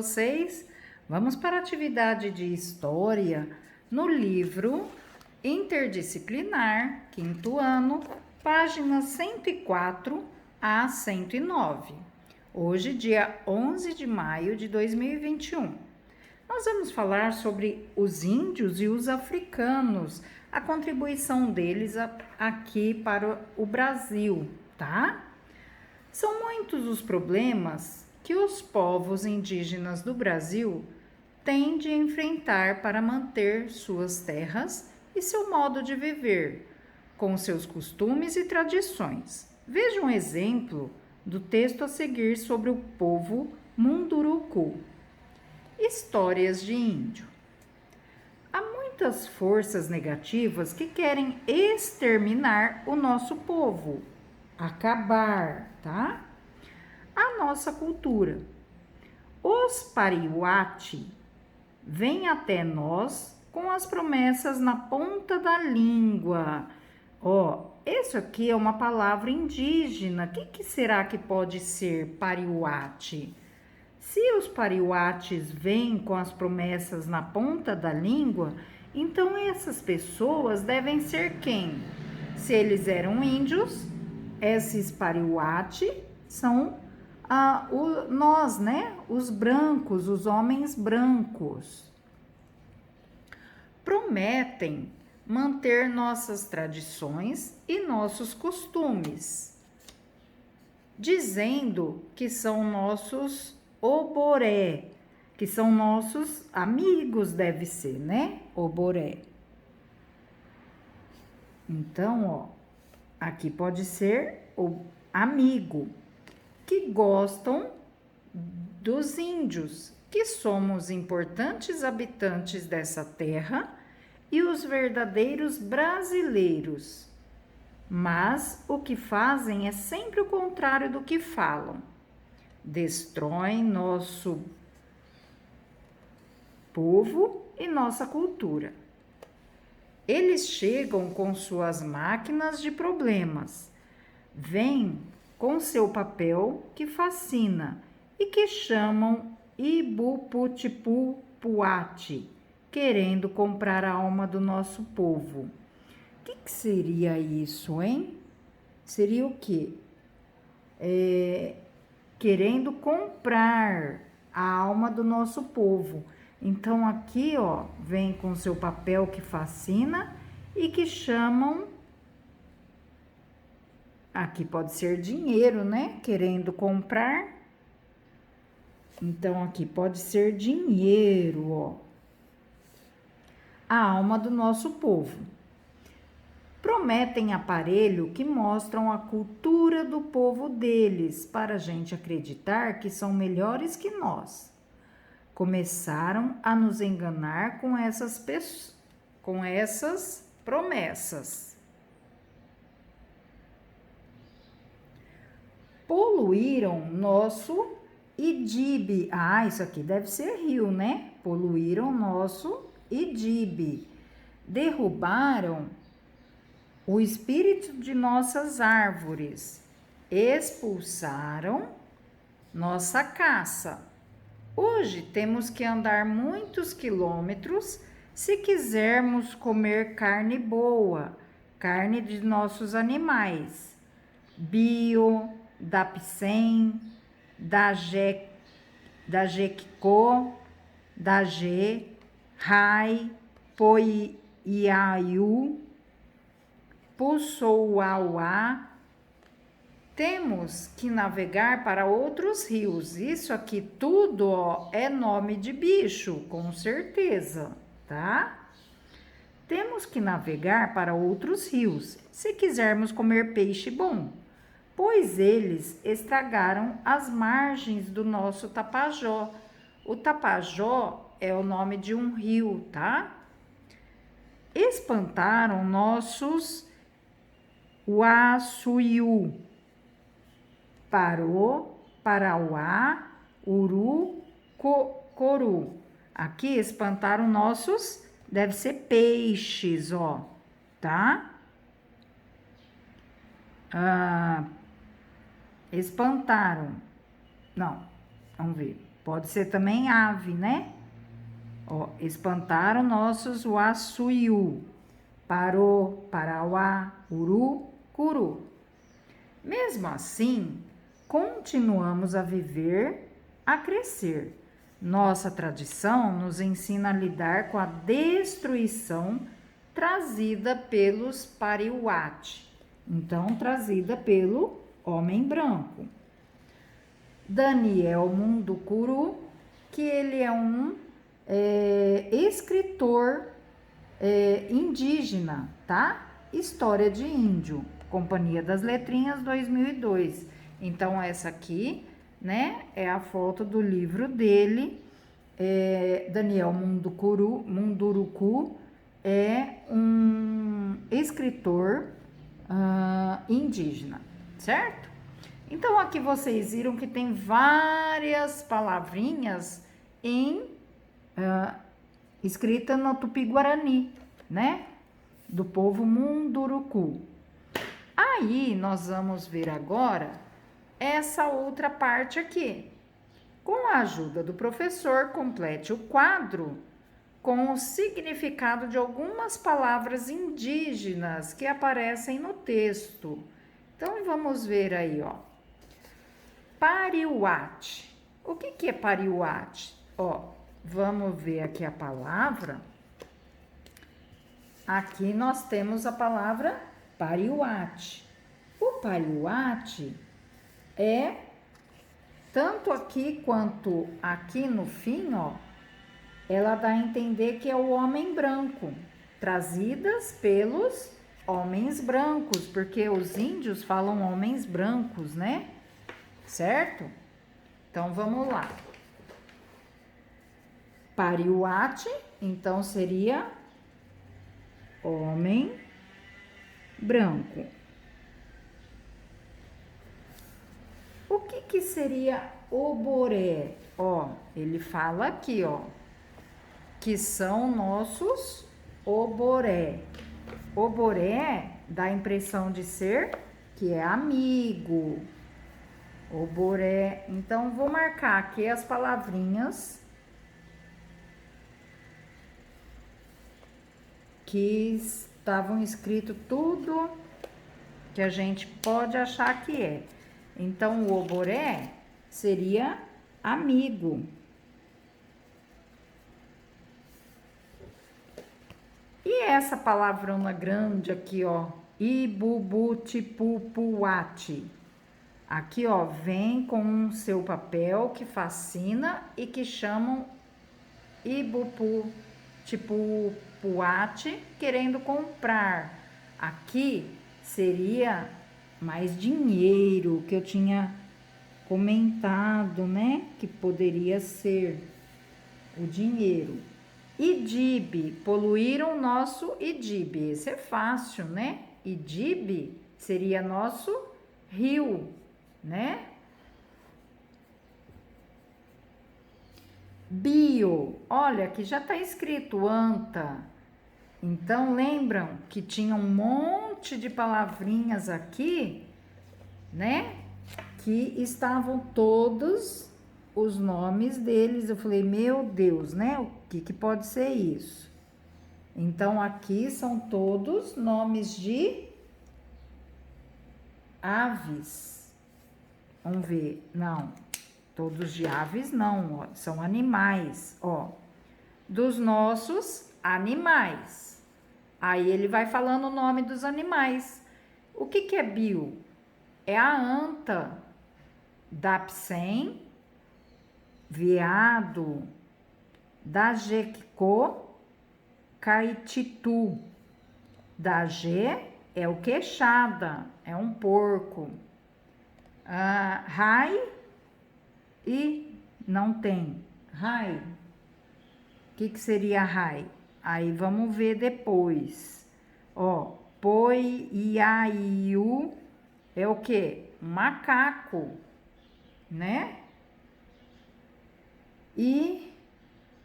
vocês? Vamos para a atividade de História no livro Interdisciplinar, quinto ano, páginas 104 a 109. Hoje, dia 11 de maio de 2021. Nós vamos falar sobre os índios e os africanos, a contribuição deles aqui para o Brasil, tá? São muitos os problemas que os povos indígenas do Brasil têm de enfrentar para manter suas terras e seu modo de viver, com seus costumes e tradições. Veja um exemplo do texto a seguir sobre o povo Munduruku. Histórias de índio. Há muitas forças negativas que querem exterminar o nosso povo, acabar, tá? A nossa cultura. Os Pariuati vêm até nós com as promessas na ponta da língua. Isso aqui é uma palavra indígena. O que será que pode ser Pariuati? Se os Pariuatis vêm com as promessas na ponta da língua, então essas pessoas devem ser quem? Se eles eram índios, esses Pariuati são nós, né? Os brancos, os homens brancos. Prometem manter nossas tradições e nossos costumes, dizendo que são nossos oboré, que são nossos amigos, deve ser, né? Oboré. Então, aqui pode ser o amigo, que gostam dos índios, que somos importantes habitantes dessa terra e os verdadeiros brasileiros. Mas o que fazem é sempre o contrário do que falam. Destroem nosso povo e nossa cultura. Eles chegam com suas máquinas de problemas, vêm com seu papel que fascina e que chamam Ibuputipu-Puati, querendo comprar a alma do nosso povo. O que seria isso, hein? Seria o quê? Querendo comprar a alma do nosso povo. Então, aqui, vem com seu papel que fascina e que chamam, aqui pode ser dinheiro, né? Querendo comprar. Então, aqui pode ser dinheiro, a alma do nosso povo. Prometem aparelho que mostram a cultura do povo deles, para a gente acreditar que são melhores que nós. Começaram a nos enganar com essas promessas. Poluíram nosso Idibe. Isso aqui deve ser rio, né? Poluíram nosso Idibe. Derrubaram o espírito de nossas árvores. Expulsaram nossa caça. Hoje temos que andar muitos quilômetros se quisermos comer carne boa, carne de nossos animais. Bio, da Picém, da Jequicô, da G, Rai, Poiaiu, Pussouauá. Temos que navegar para outros rios. Isso aqui tudo, é nome de bicho, com certeza, tá? Temos que navegar para outros rios, se quisermos comer peixe bom, pois eles estragaram as margens do nosso Tapajó. O Tapajó é o nome de um rio, tá? Espantaram nossos Uassuiu, Parô, Parauá, Uru, Coru. Aqui espantaram nossos, deve ser peixes, tá? Espantaram. Não, vamos ver. Pode ser também ave, né? Ó, espantaram nossos uassuiu. Parou, parauá, uru, curu. Mesmo assim, continuamos a viver, a crescer. Nossa tradição nos ensina a lidar com a destruição trazida pelos pariuate, então trazida pelo homem branco. Daniel Munducuru, que ele é um escritor indígena, tá? História de Índio, Companhia das Letrinhas 2002. Então essa aqui, né, é a foto do livro dele. Daniel Munduruku é um escritor indígena, certo? Então aqui vocês viram que tem várias palavrinhas escrita no Tupi-Guarani, né? Do povo Munduruku. Aí nós vamos ver agora essa outra parte aqui. Com a ajuda do professor, complete o quadro com o significado de algumas palavras indígenas que aparecem no texto. Então vamos ver aí, ó. Pariuate. O que é pariuate? Ó, vamos ver aqui a palavra. Aqui nós temos a palavra pariuate. O pariuate é tanto aqui quanto aqui no fim, ó, ela dá a entender que é o homem branco, trazidas pelos homens brancos, porque os índios falam homens brancos, né? Certo? Então vamos lá. Pariuate, então seria homem branco. O que seria oboré? Ó, ele fala aqui, ó, que são nossos oboré. Oboré dá a impressão de ser que é amigo. Oboré. Então, vou marcar aqui as palavrinhas que estavam escrito tudo que a gente pode achar que é. Então, o oboré seria amigo. E essa palavrona grande aqui, ó, ibubutipupuate. Aqui, ó, vem com o seu papel que fascina e que chamam ibuputipupuate, querendo comprar. Aqui seria mais dinheiro, que eu tinha comentado, né? Que poderia ser o dinheiro. Idibe, poluíram nosso Idibe. Esse é fácil, né? Idibe seria nosso rio, né? Bio, olha, aqui já tá escrito anta. Então, lembram que tinha um monte de palavrinhas aqui, né? Que estavam todos os nomes deles. Eu falei, meu Deus, né? O que pode ser isso? Então, aqui são todos nomes de aves. Vamos ver. Não, todos de aves não, ó, são animais, ó. Dos nossos animais. Aí ele vai falando o nome dos animais. O que é bio? É a anta, dapsem, veado, dajequicô, caititu. Dagê é o queixada, é um porco. Rai e não tem. Rai. O que seria rai? Aí vamos ver depois. Ó, poiaiu é o quê? Um macaco, né? E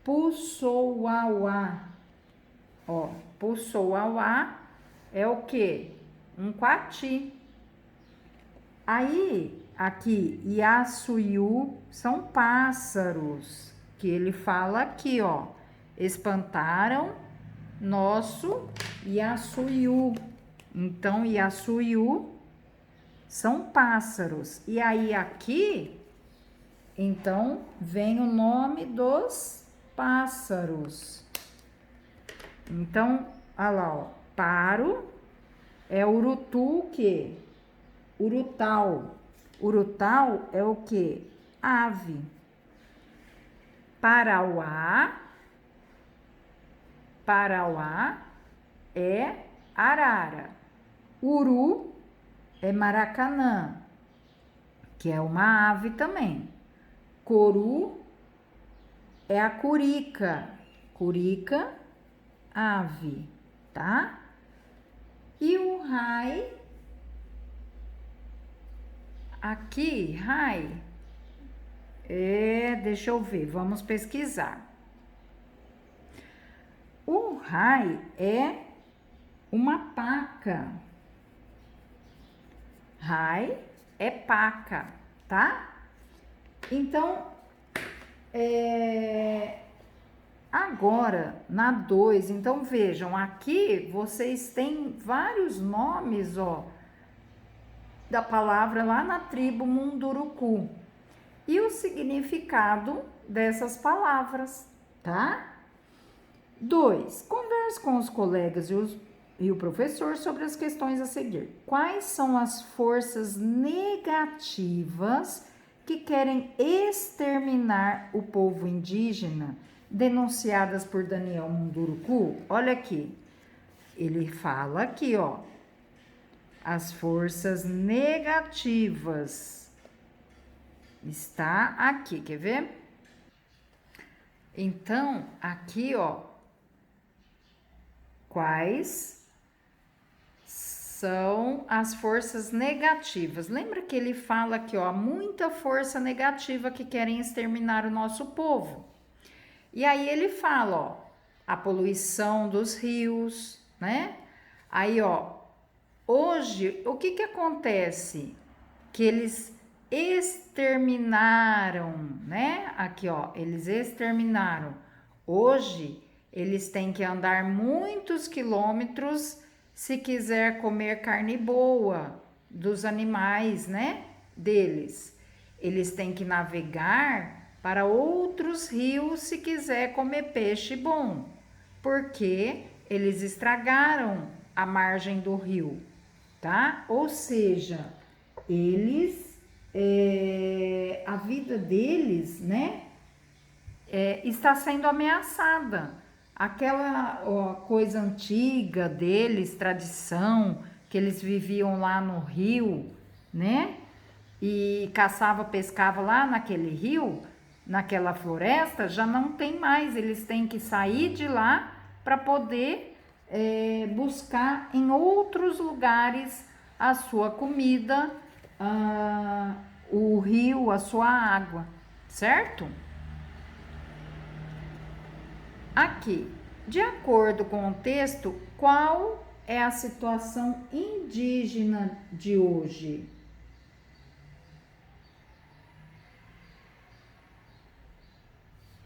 pussouauá. Ó, pussouauá é o quê? Um coati. Aí, aqui, Yasuyu, são pássaros, que ele fala aqui, ó, espantaram nosso Yasuyu. Então, Yasuyu são pássaros. E aí, aqui, então, vem o nome dos pássaros. Então, olha lá, ó, paro é urutu, o quê? Urutau. Urutau é o quê? Ave. Parauá. Parauá é arara. Uru é maracanã, que é uma ave também. Coru é a curica. Curica, ave, tá? E o rai, aqui, rai, deixa eu ver, vamos pesquisar. O rai é uma paca. Rai é paca, tá? Então, agora, na 2, então vejam, aqui vocês têm vários nomes, ó, da palavra lá na tribo Munduruku. E o significado dessas palavras, tá? 2. Converse com os colegas e o professor sobre as questões a seguir. Quais são as forças negativas que querem exterminar o povo indígena, denunciadas por Daniel Munduruku? Olha aqui, ele fala aqui, ó, as forças negativas. Está aqui, quer ver? Então, aqui, ó, quais são as forças negativas? Lembra que ele fala aqui, ó, muita força negativa que querem exterminar o nosso povo. E aí ele fala, ó, a poluição dos rios, né? Aí, ó, hoje, o que acontece? Que eles exterminaram, né? Aqui, ó, eles exterminaram. Hoje, eles têm que andar muitos quilômetros se quiser comer carne boa dos animais, né? Deles. Eles têm que navegar para outros rios se quiser comer peixe bom, porque eles estragaram a margem do rio, tá? Ou seja, eles, a vida deles, né, está sendo ameaçada. Aquela coisa antiga deles, tradição, que eles viviam lá no rio, né, e caçava, pescava lá naquele rio, naquela floresta, já não tem mais. Eles têm que sair de lá para poder buscar em outros lugares a sua comida, o rio, a sua água, certo? Aqui, de acordo com o texto, qual é a situação indígena de hoje?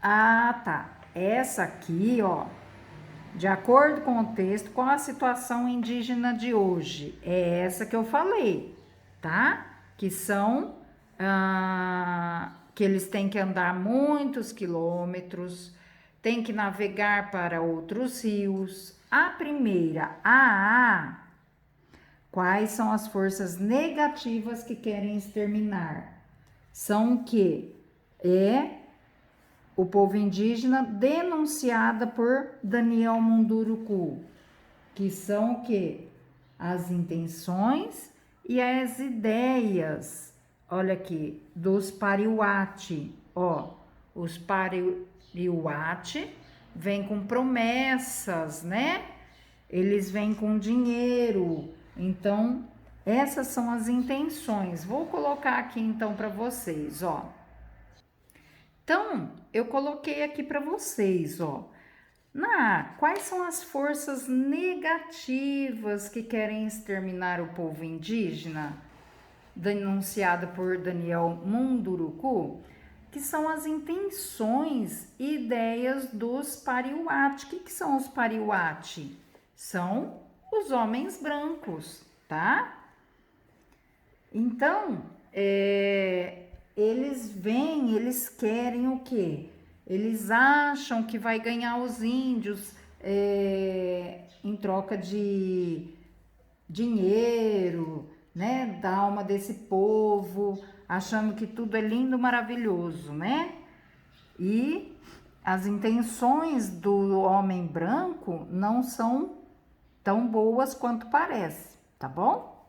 Ah, tá. Essa aqui, ó, de acordo com o texto, qual a situação indígena de hoje? É essa que eu falei, tá? Que são que eles têm que andar muitos quilômetros, têm que navegar para outros rios. A primeira, a quais são as forças negativas que querem exterminar? São o quê? O povo indígena denunciada por Daniel Munduruku, que são o quê? As intenções e as ideias, olha aqui, dos Pariuati, ó, os Pariuati vêm com promessas, né? Eles vêm com dinheiro, então essas são as intenções. Vou colocar aqui então para vocês, ó. Então, eu coloquei aqui para vocês, ó. Quais são as forças negativas que querem exterminar o povo indígena? denunciada por Daniel Munduruku, que são as intenções e ideias dos Pariuati. O que são os Pariuati? São os homens brancos, tá? Então, eles querem o quê? Eles acham que vai ganhar os índios em troca de dinheiro, né? Da alma desse povo, achando que tudo é lindo, maravilhoso, né? E as intenções do homem branco não são tão boas quanto parece, tá bom?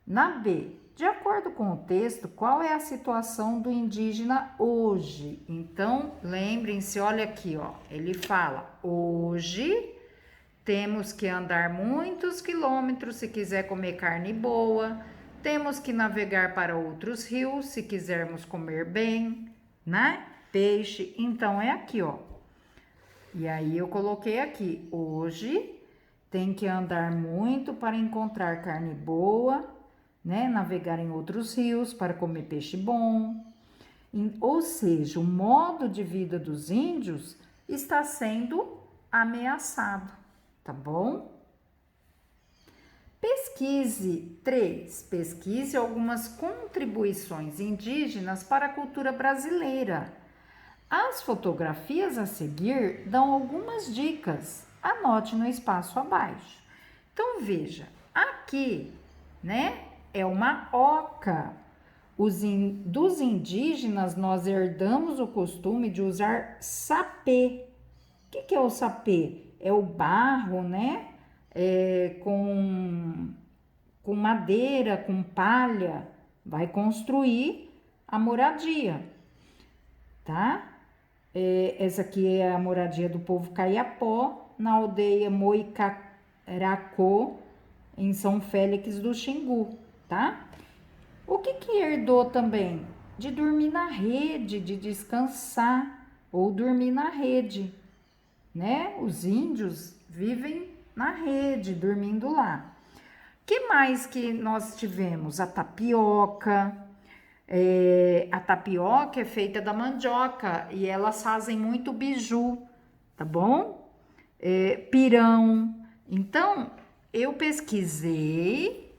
Na B, de acordo com o texto, qual é a situação do indígena hoje? Então, lembrem-se, olha aqui, ó, ele fala: hoje temos que andar muitos quilômetros se quiser comer carne boa, temos que navegar para outros rios se quisermos comer bem, né? Peixe. Então, é aqui, ó. E aí eu coloquei aqui: hoje tem que andar muito para encontrar carne boa, né? Navegar em outros rios para comer peixe bom. Ou seja, o modo de vida dos índios está sendo ameaçado, tá bom? Pesquise 3. Pesquise algumas contribuições indígenas para a cultura brasileira. As fotografias a seguir dão algumas dicas. Anote no espaço abaixo. Então veja, aqui, né, é uma oca. Dos indígenas nós herdamos o costume de usar sapê. O que é o sapê? É o barro, né? Com madeira, com palha, vai construir a moradia, tá? Essa aqui é a moradia do povo Caiapó, na aldeia Moicaracô, em São Félix do Xingu, tá? O que herdou também? De dormir na rede, de descansar ou dormir na rede, né? Os índios vivem na rede, dormindo lá. Que mais que nós tivemos? A tapioca. A tapioca é feita da mandioca e elas fazem muito biju, tá bom? Pirão. Então, eu pesquisei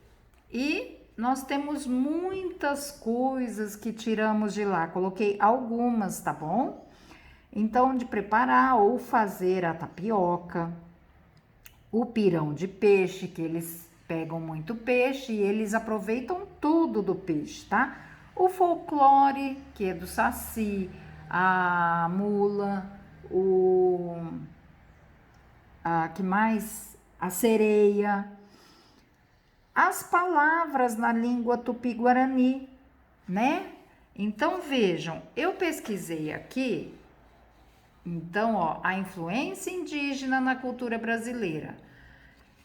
e nós temos muitas coisas que tiramos de lá. Coloquei algumas, tá bom? Então, de preparar ou fazer a tapioca, o pirão de peixe, que eles pegam muito peixe e eles aproveitam tudo do peixe, tá? O folclore, que é do saci, a mula, que mais? A sereia. As palavras na língua tupi-guarani, né? Então, vejam, eu pesquisei aqui. Então, ó, a influência indígena na cultura brasileira.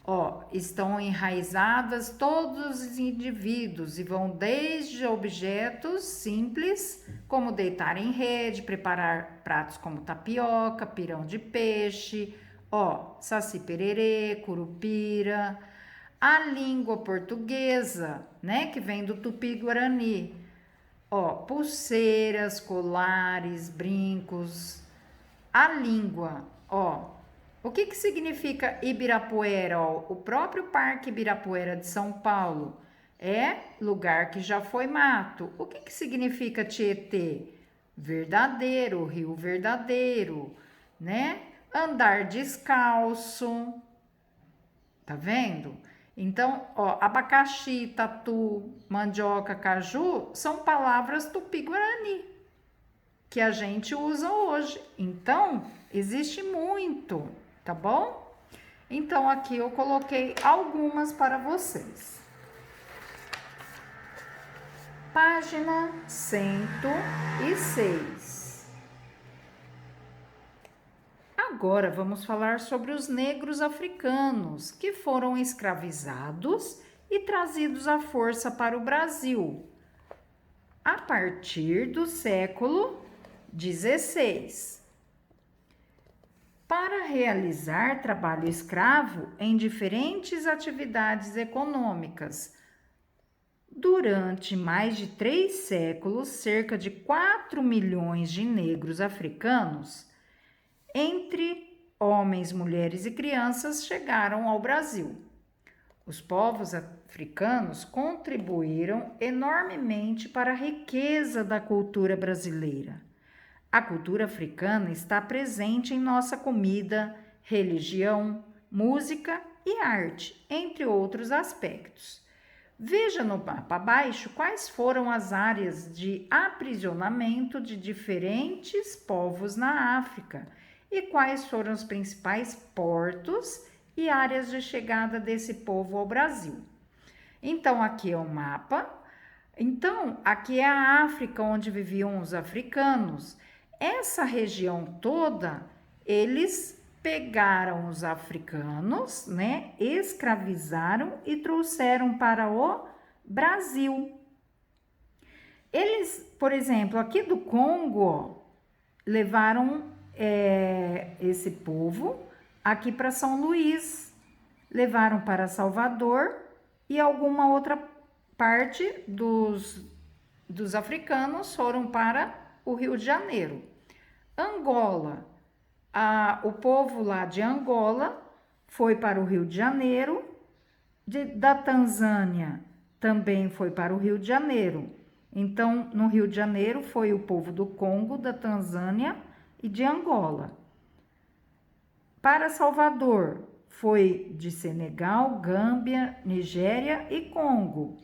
Ó, estão enraizadas todos os indivíduos e vão desde objetos simples, como deitar em rede, preparar pratos como tapioca, pirão de peixe, ó, saci pererê, curupira, a língua portuguesa, né, que vem do tupi-guarani, ó, pulseiras, colares, brincos, a língua, ó. O que significa Ibirapuera? Ó, o próprio Parque Ibirapuera de São Paulo é lugar que já foi mato. O que significa Tietê? Verdadeiro, rio verdadeiro, né? Andar descalço, tá vendo? Então, ó, abacaxi, tatu, mandioca, caju são palavras tupi-guarani que a gente usa hoje. Então, existe muito, tá bom? Então, aqui eu coloquei algumas para vocês. Página 106. Agora vamos falar sobre os negros africanos que foram escravizados e trazidos à força para o Brasil a partir do século 16. Para realizar trabalho escravo em diferentes atividades econômicas Durante mais de 3 séculos, cerca de 4 milhões de negros africanos, entre homens, mulheres e crianças, chegaram ao Brasil. Os povos africanos contribuíram enormemente para a riqueza da cultura brasileira. A cultura africana está presente em nossa comida, religião, música e arte, entre outros aspectos. Veja no mapa abaixo quais foram as áreas de aprisionamento de diferentes povos na África e quais foram os principais portos e áreas de chegada desse povo ao Brasil. Então, aqui é o mapa. Então, aqui é a África onde viviam os africanos. Essa região toda, eles pegaram os africanos, né, escravizaram e trouxeram para o Brasil. Eles, por exemplo, aqui do Congo, levaram esse povo aqui para São Luís, levaram para Salvador e alguma outra parte dos africanos foram para o Rio de Janeiro. Angola, o povo lá de Angola foi para o Rio de Janeiro, da Tanzânia também foi para o Rio de Janeiro. Então, no Rio de Janeiro foi o povo do Congo, da Tanzânia e de Angola. Para Salvador foi de Senegal, Gâmbia, Nigéria e Congo,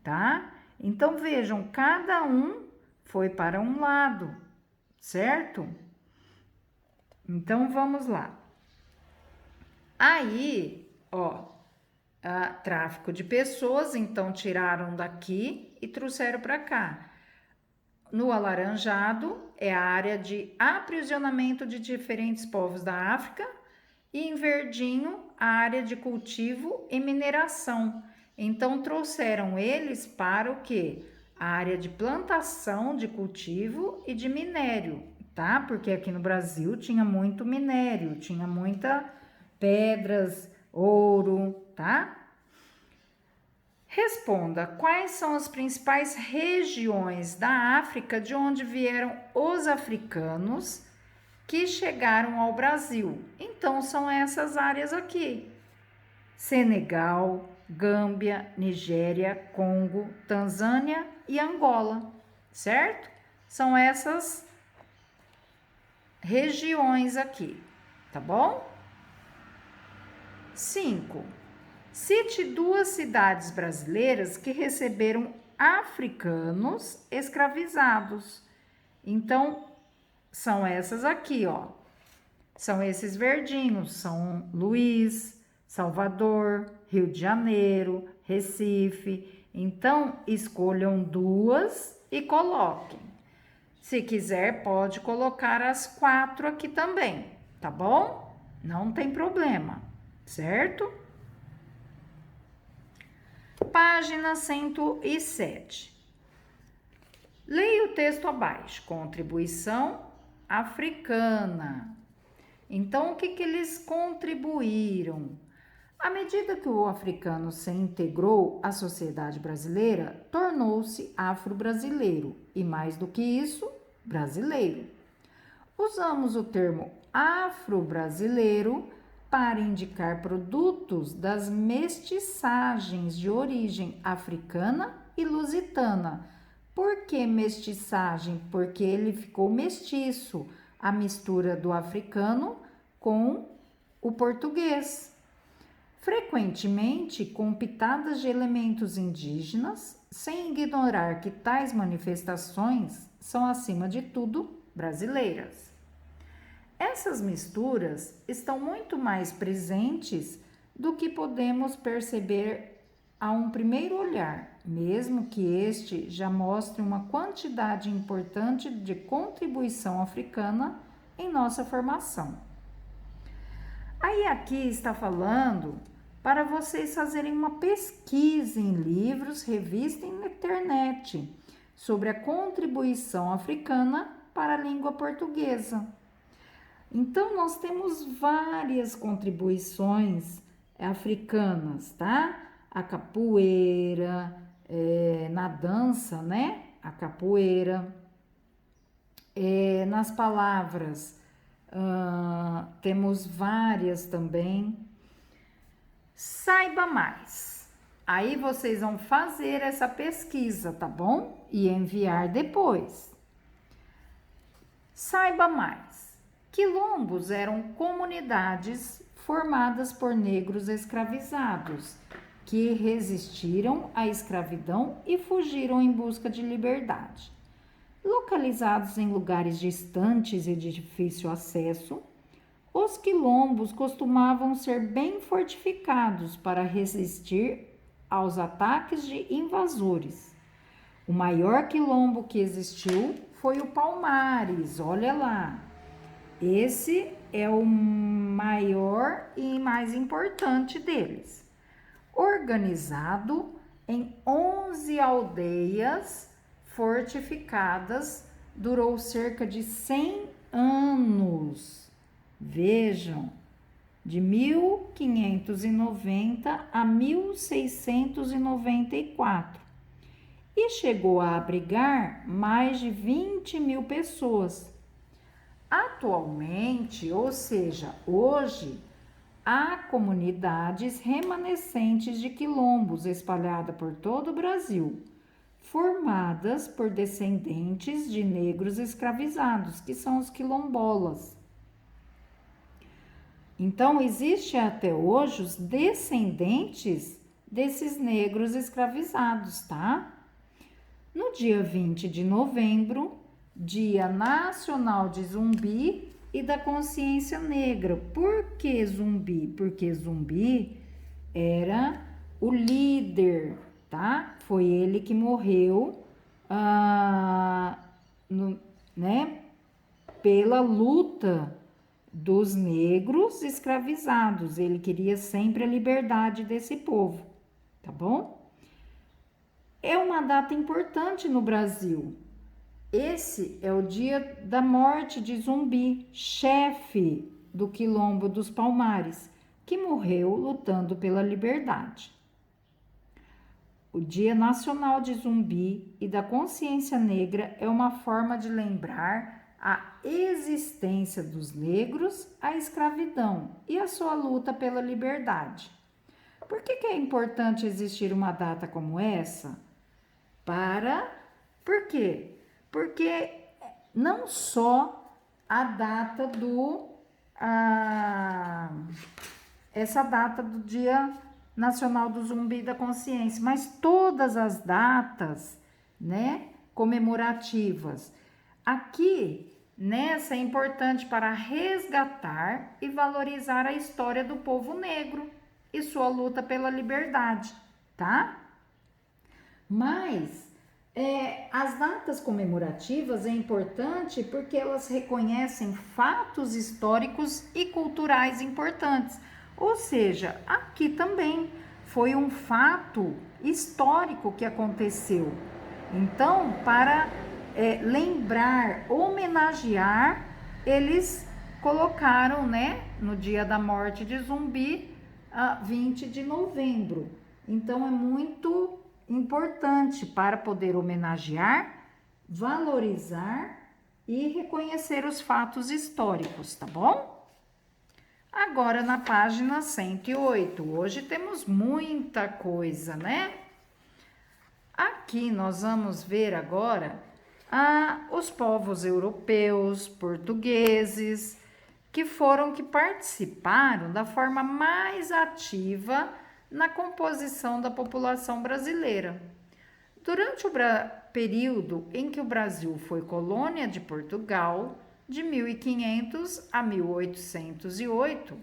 tá? Então, vejam, cada um foi para um lado, certo? Então, vamos lá. Aí, tráfico de pessoas, então tiraram daqui e trouxeram para cá. No alaranjado é a área de aprisionamento de diferentes povos da África e em verdinho a área de cultivo e mineração. Então trouxeram eles para o quê? A área de plantação, de cultivo e de minério, tá? Porque aqui no Brasil tinha muito minério, tinha muita pedras, ouro, tá? Responda, quais são as principais regiões da África de onde vieram os africanos que chegaram ao Brasil? Então, são essas áreas aqui: Senegal, Gâmbia, Nigéria, Congo, Tanzânia e Angola, certo? São essas regiões aqui, tá bom? 5. Cite 2 cidades brasileiras que receberam africanos escravizados. Então, são essas aqui, ó. São esses verdinhos, São Luís, Salvador, Rio de Janeiro, Recife. Então, escolham 2 e coloquem. Se quiser, pode colocar as 4 aqui também, tá bom? Não tem problema, certo? Página 107. Leia o texto abaixo. Contribuição africana. Então, o que eles contribuíram? À medida que o africano se integrou à sociedade brasileira, tornou-se afro-brasileiro e, mais do que isso, brasileiro. Usamos o termo afro-brasileiro para indicar produtos das mestiçagens de origem africana e lusitana. Por que mestiçagem? Porque ele ficou mestiço, a mistura do africano com o português. Frequentemente com pitadas de elementos indígenas, sem ignorar que tais manifestações são, acima de tudo, brasileiras. Essas misturas estão muito mais presentes do que podemos perceber a um primeiro olhar, mesmo que este já mostre uma quantidade importante de contribuição africana em nossa formação. Aí aqui está falando para vocês fazerem uma pesquisa em livros, revistas e na internet sobre a contribuição africana para a língua portuguesa. Então, nós temos várias contribuições africanas, tá? A capoeira, na dança, né? A capoeira. Nas palavras, temos várias também. Saiba mais. Aí vocês vão fazer essa pesquisa, tá bom? E enviar depois. Saiba mais. Quilombos eram comunidades formadas por negros escravizados que resistiram à escravidão e fugiram em busca de liberdade. Localizados em lugares distantes e de difícil acesso, os quilombos costumavam ser bem fortificados para resistir aos ataques de invasores. O maior quilombo que existiu foi o Palmares, olha lá. Esse é o maior e mais importante deles. Organizado em 11 aldeias fortificadas, durou cerca de 100 anos. Vejam, de 1590 a 1694, e chegou a abrigar mais de 20 mil pessoas. Atualmente, ou seja, hoje, há comunidades remanescentes de quilombos espalhadas por todo o Brasil, formadas por descendentes de negros escravizados, que são os quilombolas. Então, existe até hoje os descendentes desses negros escravizados, tá? No dia 20 de novembro, Dia Nacional de Zumbi e da Consciência Negra. Por que Zumbi? Porque Zumbi era o líder, tá? Foi ele que morreu, pela luta dos negros escravizados. Ele queria sempre a liberdade desse povo, tá bom? É uma data importante no Brasil. Esse é o dia da morte de Zumbi, chefe do Quilombo dos Palmares, que morreu lutando pela liberdade. O Dia Nacional de Zumbi e da Consciência Negra é uma forma de lembrar a existência dos negros, a escravidão e a sua luta pela liberdade. Por que é importante existir uma data como essa? Por quê? Porque não só a data essa data do Dia Nacional do Zumbi da Consciência, mas todas as datas, né, comemorativas. Aqui, nessa é importante para resgatar e valorizar a história do povo negro e sua luta pela liberdade, tá? Mas as datas comemorativas é importante porque elas reconhecem fatos históricos e culturais importantes. Ou seja, aqui também foi um fato histórico que aconteceu. Então, para lembrar, homenagear, eles colocaram, né, no dia da morte de Zumbi, 20 de novembro. Então, é muito importante para poder homenagear, valorizar e reconhecer os fatos históricos, tá bom? Agora na página 108, hoje temos muita coisa, né? Aqui nós vamos ver agora os povos europeus, portugueses, que participaram da forma mais ativa na composição da população brasileira. Durante o período em que o Brasil foi colônia de Portugal, de 1500 a 1808,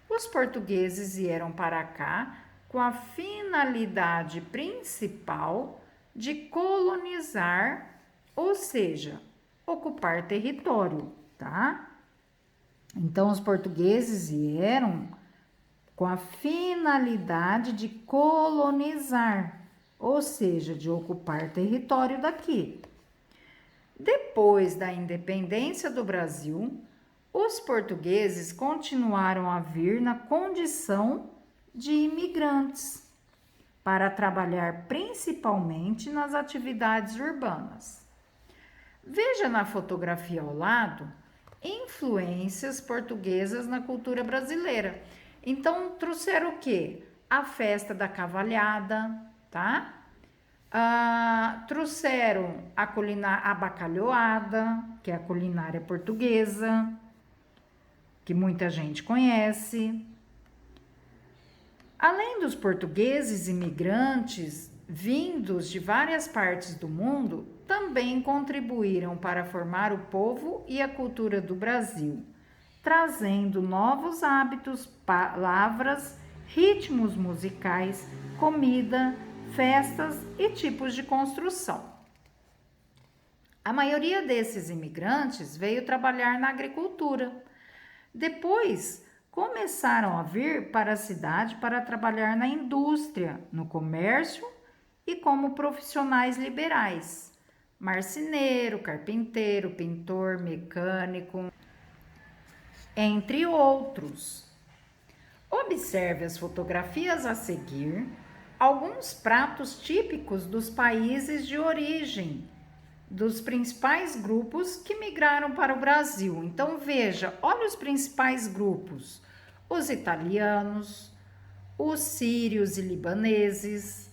os portugueses vieram para cá com a finalidade principal de colonizar, ou seja, ocupar território, tá? Então, os portugueses vieram com a finalidade de colonizar, ou seja, de ocupar território daqui. Depois da independência do Brasil, os portugueses continuaram a vir na condição de imigrantes. para trabalhar principalmente nas atividades urbanas. Veja na fotografia ao lado influências portuguesas na cultura brasileira. Então, trouxeram o quê? A festa da cavalhada, tá? Trouxeram a bacalhoada, que é a culinária portuguesa, que muita gente conhece. Além dos portugueses imigrantes vindos de várias partes do mundo, também contribuíram para formar o povo e a cultura do Brasil, trazendo novos hábitos, palavras, ritmos musicais, comida, festas e tipos de construção. A maioria desses imigrantes veio trabalhar na agricultura. Depois, começaram a vir para a cidade para trabalhar na indústria, no comércio e como profissionais liberais. Marceneiro, carpinteiro, pintor, mecânico, entre outros. Observe as fotografias a seguir, alguns pratos típicos dos países de origem dos principais grupos que migraram para o Brasil. Então veja, olha os principais grupos: os italianos, os sírios e libaneses,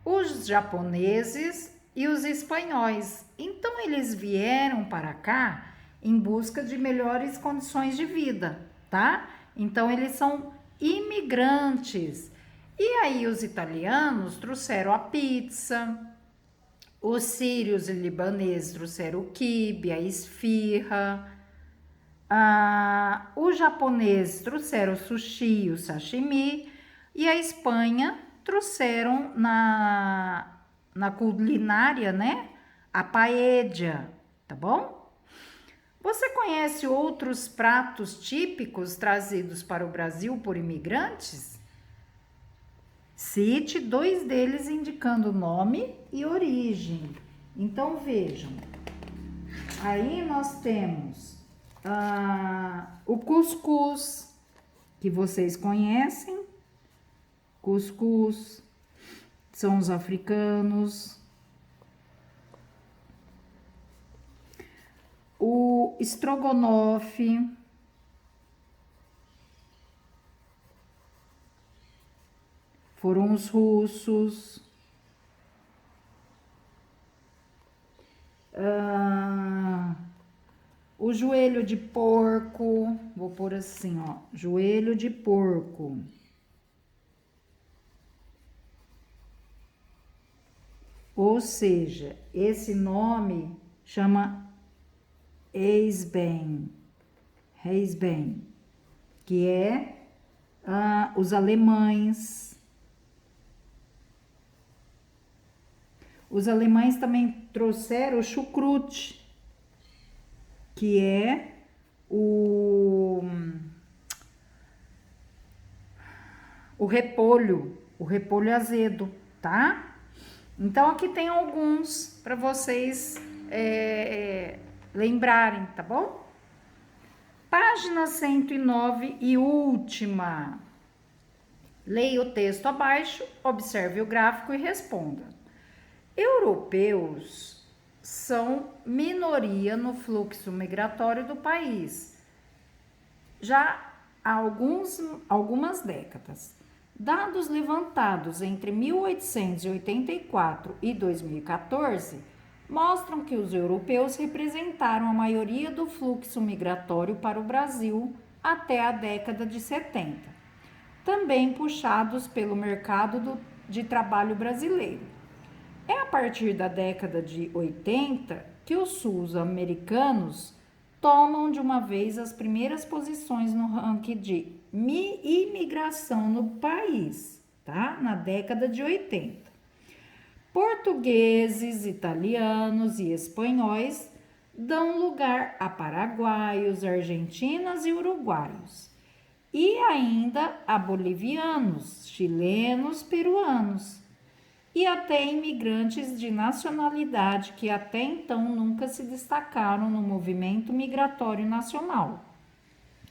os japoneses e os espanhóis. Então eles vieram para cá em busca de melhores condições de vida, tá? Então eles são imigrantes. E aí os italianos trouxeram a pizza, os sírios e libaneses trouxeram o quibe, a esfirra, os japoneses trouxeram o sushi, o sashimi, e a Espanha trouxeram na culinária, né, a paella, tá bom? Você conhece outros pratos típicos trazidos para o Brasil por imigrantes? Cite 2 deles indicando nome e origem. Então vejam, aí nós temos o cuscuz, que vocês conhecem. Cuscuz são os africanos. O estrogonofe, foram os russos. O joelho de porco, vou pôr assim, ó, joelho de porco. Ou seja, esse nome chama Eisbein, que é os alemães. Os alemães também trouxeram o chucrute, que é o repolho azedo, tá? Então, aqui tem alguns para vocês lembrarem, tá bom? Página 109 e última. Leia o texto abaixo, observe o gráfico e responda. Europeus são minoria no fluxo migratório do país já há algumas décadas. Dados levantados entre 1884 e 2014 mostram que os europeus representaram a maioria do fluxo migratório para o Brasil até a década de 70, também puxados pelo mercado de trabalho brasileiro. É a partir da década de 80 que os sul-americanos tomam de uma vez as primeiras posições no ranking de imigração no país, tá? Na década de 80. Portugueses, italianos e espanhóis dão lugar a paraguaios, argentinos e uruguaios. E ainda a bolivianos, chilenos, peruanos. E até imigrantes de nacionalidade que até então nunca se destacaram no movimento migratório nacional,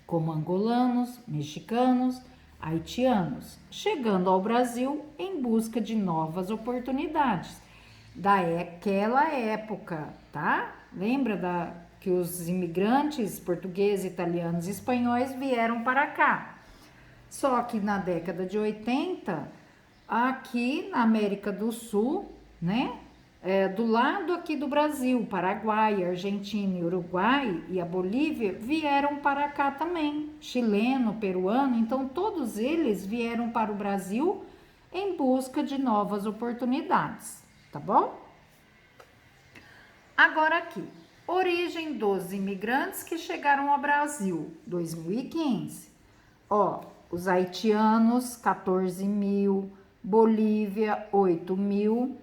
como angolanos, mexicanos, haitianos, chegando ao Brasil em busca de novas oportunidades. Daquela época, tá? Lembra que os imigrantes portugueses, italianos e espanhóis vieram para cá. Só que na década de 80, aqui na América do Sul, né? Do lado aqui do Brasil, Paraguai, Argentina, Uruguai e a Bolívia vieram para cá também, chileno, peruano, então todos eles vieram para o Brasil em busca de novas oportunidades, tá bom? Agora aqui, origem dos imigrantes que chegaram ao Brasil, 2015. Ó, os haitianos, 14 mil, Bolívia, 8 mil,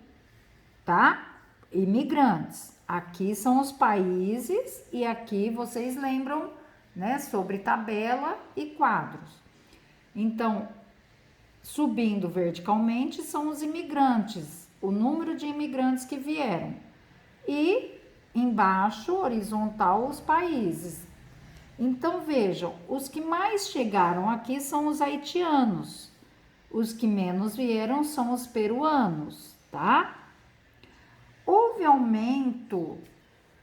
tá? Imigrantes. Aqui são os países e aqui vocês lembram, né, sobre tabela e quadros. Então, subindo verticalmente são os imigrantes, o número de imigrantes que vieram. E embaixo, horizontal, os países. Então, vejam, os que mais chegaram aqui são os haitianos. Os que menos vieram são os peruanos, tá? Houve aumento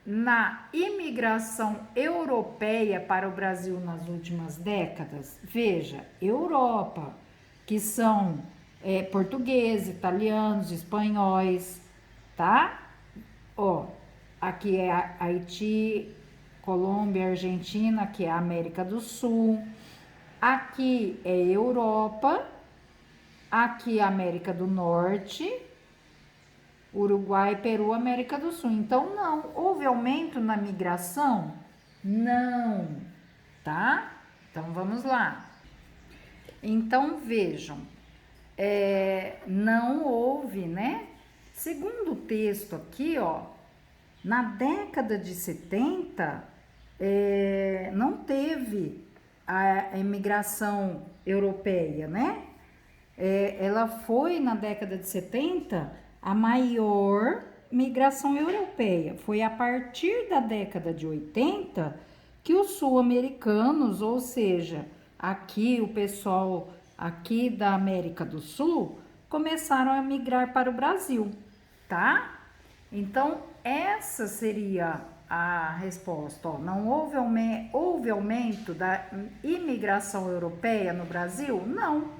na imigração europeia para o Brasil nas últimas décadas? Veja, Europa, que são portugueses, italianos, espanhóis, tá? Ó, aqui é Haiti, Colômbia, Argentina, que é a América do Sul. Aqui é Europa, aqui é América do Norte, Uruguai, Peru, América do Sul. Então, não. Houve aumento na migração? Não, tá? Então, vamos lá. Então, vejam, não houve, né? Segundo o texto aqui, ó, na década de 70, não teve a imigração europeia, né? Ela foi, na década de 70, a maior migração europeia. Foi a partir da década de 80 que os sul-americanos, ou seja, aqui o pessoal aqui da América do Sul, começaram a migrar para o Brasil, tá? Então, essa seria a resposta. Ó, não houve aumento da imigração europeia no Brasil? Não.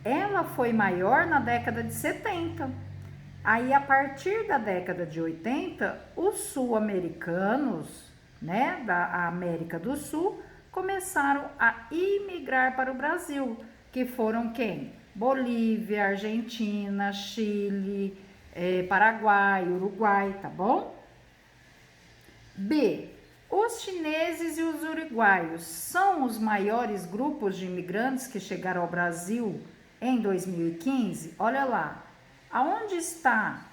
Ela foi maior na década de 70. Aí, a partir da década de 80, os sul-americanos, né, da América do Sul, começaram a imigrar para o Brasil, que foram quem? Bolívia, Argentina, Chile, Paraguai, Uruguai, tá bom? B. Os chineses e os uruguaios são os maiores grupos de imigrantes que chegaram ao Brasil em 2015? Olha lá, aonde está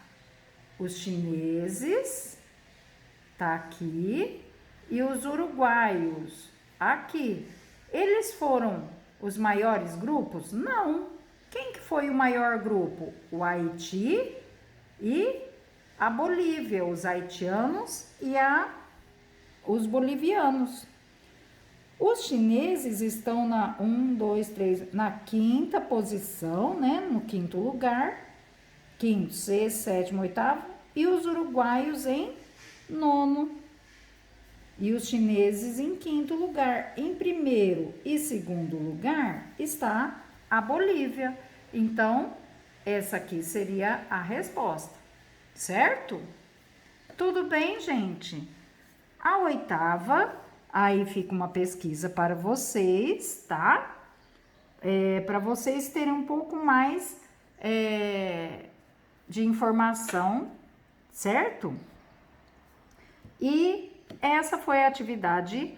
os chineses? Tá aqui. E os uruguaios? Aqui. Eles foram os maiores grupos? Não. Quem que foi o maior grupo? O Haiti e a Bolívia, os haitianos e os bolivianos. Os chineses estão na quinta posição, né? No quinto lugar, quinto, sexto, sétimo, oitavo, e os uruguaios em nono. E os chineses em quinto lugar. Em primeiro e segundo lugar está a Bolívia. Então, essa aqui seria a resposta, certo? Tudo bem, gente? A oitava, aí fica uma pesquisa para vocês, tá? Para vocês terem um pouco mais de informação, certo? E essa foi a atividade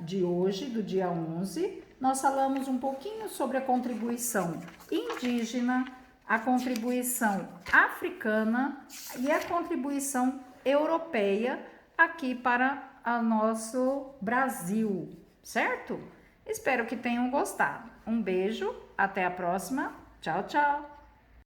de hoje, do dia 11. Nós falamos um pouquinho sobre a contribuição indígena, a contribuição africana e a contribuição europeia aqui para o nosso Brasil, certo? Espero que tenham gostado. Um beijo, até a próxima. Tchau, tchau!